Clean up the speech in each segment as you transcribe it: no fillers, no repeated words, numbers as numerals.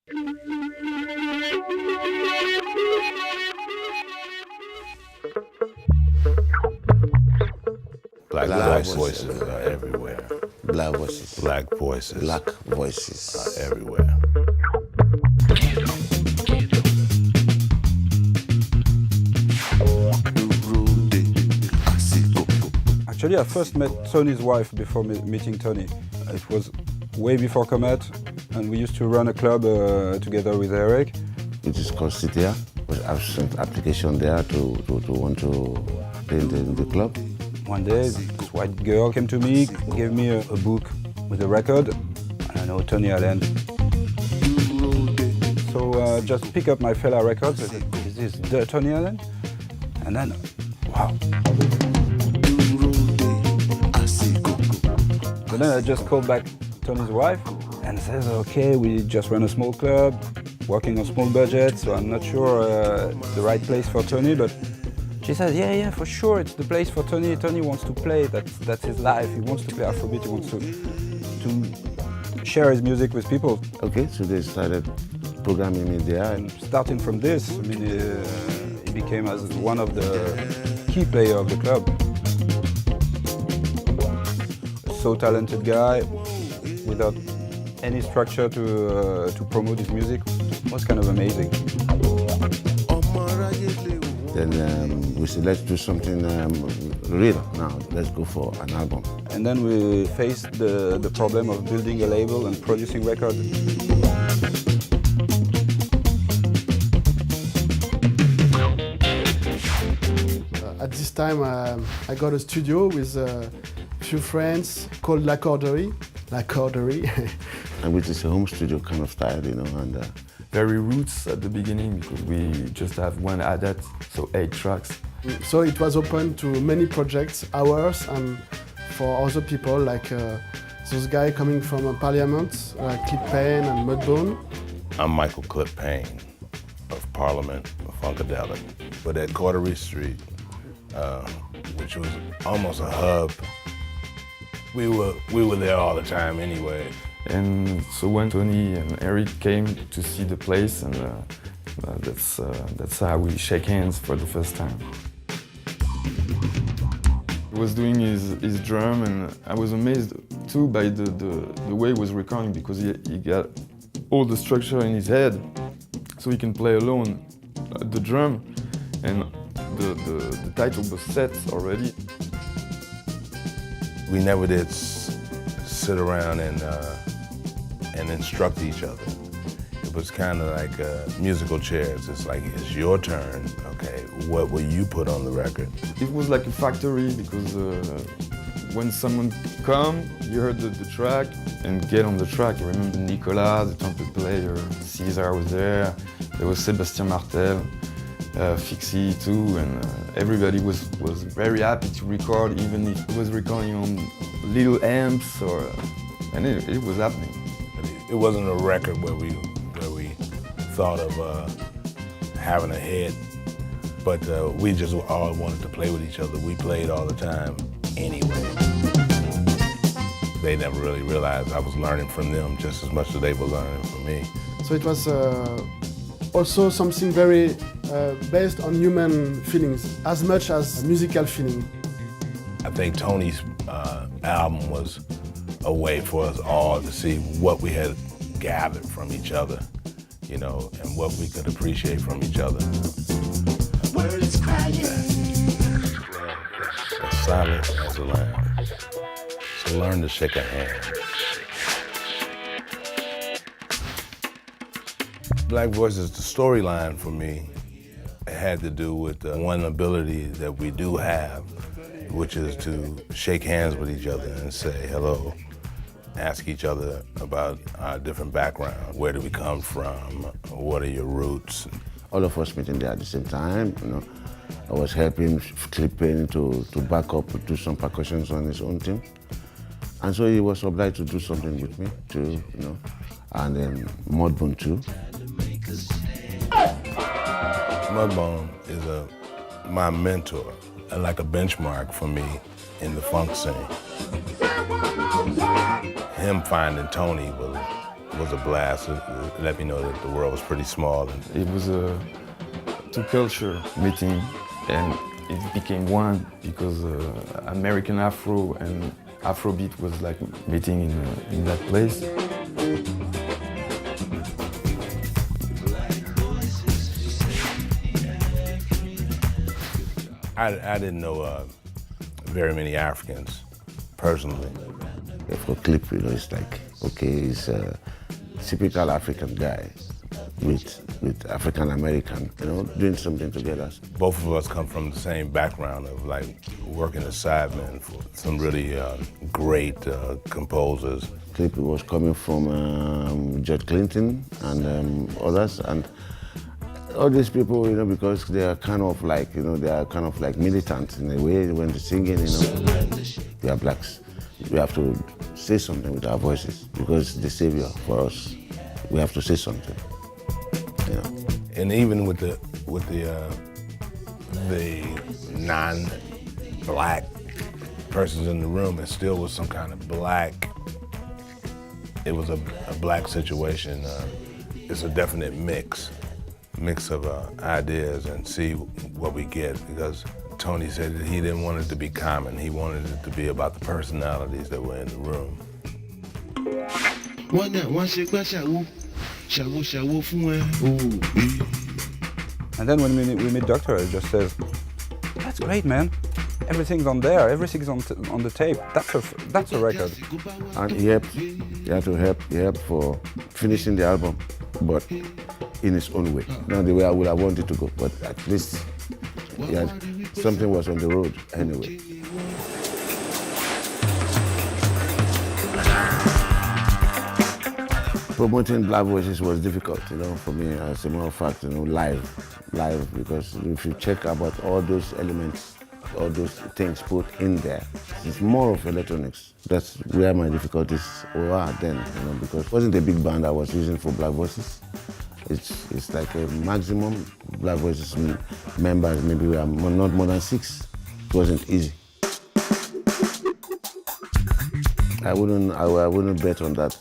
Black voices are everywhere. Black voices. Black voices. Black voices are everywhere. Actually, I first met Tony's wife before meeting Tony. It was way before Comet, and we used to run a club together with Eric. It is called Citia. I've sent application there to want to play in the club. One day, this white girl came to me, gave me a book with a record. I know Tony Allen. So just pick up my fella records. I said, is this the Tony Allen? And then, wow. But then I just called back Tony's wife and says, okay, we just run a small club, working on small budget, so I'm not sure the right place for Tony, but she said, yeah, for sure, it's the place for Tony. Tony wants to play, that's his life. He wants to play Afrobeat, he wants to share his music with people. Okay, so they started programming me there. And starting from this, I mean, he became as one of the key players of the club. So talented guy, without any structure to promote his music, was kind of amazing. Then we said, let's do something real now. Let's go for an album. And then we faced the problem of building a label and producing records. At this time, I got a studio with a few friends called La Corderie. And which is a home studio kind of style, you know, and very roots at the beginning because we just have one ADAT, so 8 tracks. So it was open to many projects, ours and for other people, like those guys coming from Parliament, like Clip Payne and Mudbone. I'm Michael Clip Payne of Parliament, of Funkadelic. But at Corderie Street, which was almost a hub, we were there all the time anyway. And so when Tony and Eric came to see the place, and that's how we shake hands for the first time. He was doing his drum, and I was amazed too by the way he was recording, because he got all the structure in his head, so he can play alone the drum, and the title was set already. We never did sit around and instruct each other. It was kind of like musical chairs. It's like, it's your turn, okay, what will you put on the record? It was like a factory, because when someone come, you heard the track and get on the track. I remember Nicolas, the trumpet player, Cesar was there was Sébastien Martel, Fixie too, and everybody was very happy to record, even if it was recording on little amps, and it was happening. It wasn't a record where we thought of having a hit, but we just all wanted to play with each other. We played all the time anyway. They never really realized I was learning from them just as much as they were learning from me. So it was also something very based on human feelings, as much as musical feeling. I think Tony's album was a way for us all to see what we had gathered from each other, you know, and what we could appreciate from each other. Word is crying. As silent as a lamb. So learn to shake a hand. Black Voices, the storyline for me, had to do with one ability that we do have, which is to shake hands with each other and say hello, ask each other about our different backgrounds. Where do we come from? What are your roots? All of us meeting there at the same time, you know. I was helping Clip Payne to back up, do some percussions on his own team. And so he was obliged to do something with me too, you know. And then Mudbone too. Mudbone is my mentor and like a benchmark for me in the funk scene. Him finding Tony was was a blast. It let me know that the world was pretty small. It was a two-culture meeting, and it became one because American Afro and Afrobeat was like meeting in that place. I didn't know very many Africans personally. For clip, it's like, okay, he's a typical African guy with African American, doing something together. Both of us come from the same background of like working as sidemen for some really great composers. Clip was coming from George Clinton and others, and all these people, because they are kind of like, they are kind of like militant in a way when they're singing, We are blacks. We have to say something with our voices because the savior for us. We have to say something. And even with the non-black persons in the room, it still was some kind of black. It was a black situation. It's a definite mix of ideas and see what we get, because Tony said that he didn't want it to be common. He wanted it to be about the personalities that were in the room. And then when we meet Doctor, he just says, "That's great, man. Everything's on there. Everything's on the tape. That's a record." And he helped. He had to help. He helped for finishing the album, but in his own way. Not the way I would have wanted to go, but at least something was on the road anyway. Promoting Black Voices was difficult, for me, as a matter of fact, live, because if you check about all those elements, all those things put in there, it's more of electronics. That's where my difficulties were then, because it wasn't a big band I was using for Black Voices. It's like a maximum Black Voices members, maybe we are not more than 6. It wasn't easy. I wouldn't bet on that.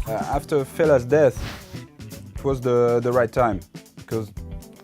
After Fela's death, it was the right time, because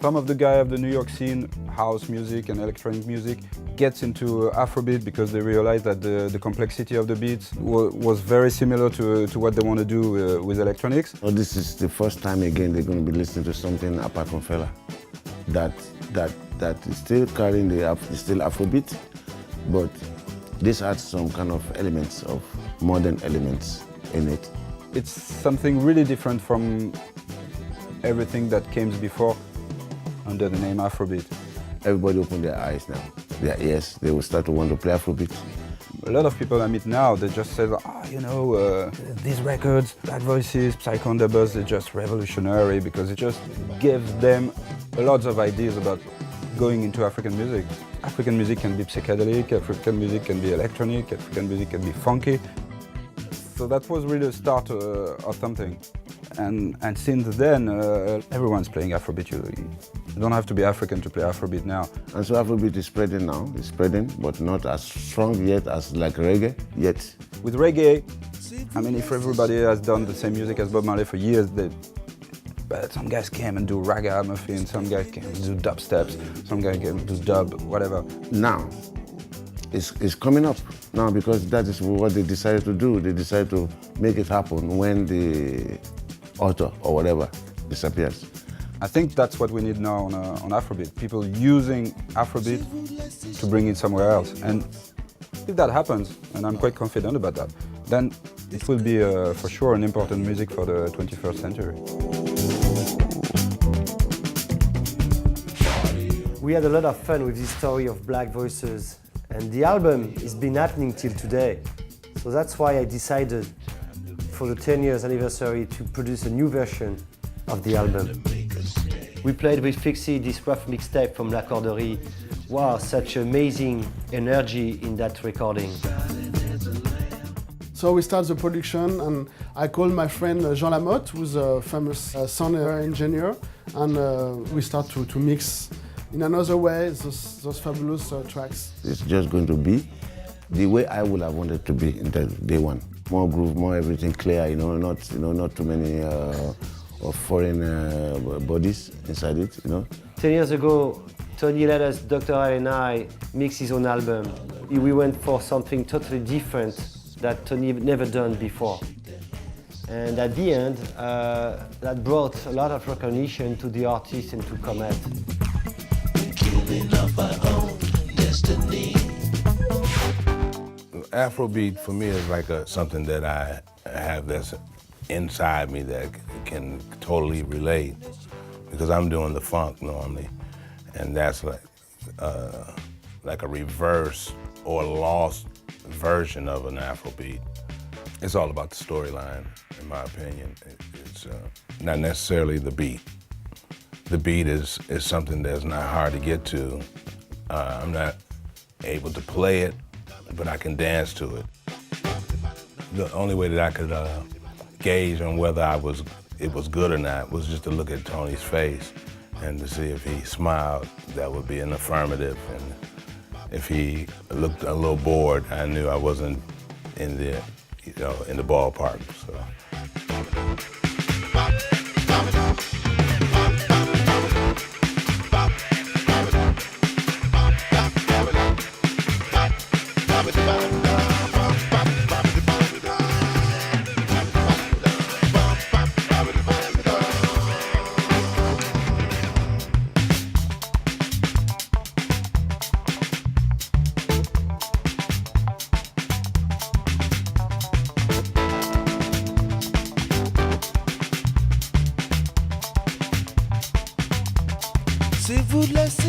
some of the guys of the New York scene, house music and electronic music, gets into Afrobeat because they realize that the complexity of the beats was very similar to what they want to do with electronics. So this is the first time again they're going to be listening to something apart from Fela that is still carrying still Afrobeat, but this adds some kind of elements of modern elements in it. It's something really different from everything that came before under the name Afrobeat. Everybody open their eyes now, their ears. They will start to want to play Afrobeat. A lot of people I meet now, they just say, these records, Black Voices, Psycho and the Buzz, they're just revolutionary because it just gives them a lot of ideas about going into African music. African music can be psychedelic, African music can be electronic, African music can be funky. So that was really the start of something. And since then, everyone's playing Afrobeat. You don't have to be African to play Afrobeat now. And so Afrobeat is spreading now. It's spreading, but not as strong yet as like reggae yet. With reggae, if everybody has done the same music as Bob Marley for years, but some guys came and do ragamuffin, some guys came and do dubsteps, some guys came and do dub, whatever. Now, it's coming up now because that is what they decided to do. They decided to make it happen when the author or whatever disappears. I think that's what we need now on Afrobeat. People using Afrobeat to bring it somewhere else. And if that happens, and I'm quite confident about that, then it will be for sure an important music for the 21st century. We had a lot of fun with this story of Black Voices, and the album has been happening till today. So that's why I decided for the 10 years anniversary to produce a new version of the album. We played with Fixie this rough mixtape from La Corderie. Wow, such amazing energy in that recording. So we start the production, and I called my friend Jean Lamotte, who's a famous sound engineer, and we start to mix in another way those fabulous tracks. It's just going to be the way I would have wanted to be in the day one. More groove, more everything clear, not too many of foreign bodies inside it, 10 years ago, Tony let us, Dr. Al and I, mix his own album. We went for something totally different that Tony never done before. And at the end, that brought a lot of recognition to the artist and to Comet. Killing of our own destiny. Afrobeat for me is like something that I have that's inside me that can totally relate, because I'm doing the funk normally, and that's like a reverse or lost version of an Afrobeat. It's all about the storyline, in my opinion. It's not necessarily the beat. The beat is something that's not hard to get to. I'm not able to play it, but I can dance to it. The only way that I could gauge on whether it was good or not was just to look at Tony's face and to see if he smiled, that would be an affirmative. And if he looked a little bored, I knew I wasn't in the ballpark. So. Si vous laissez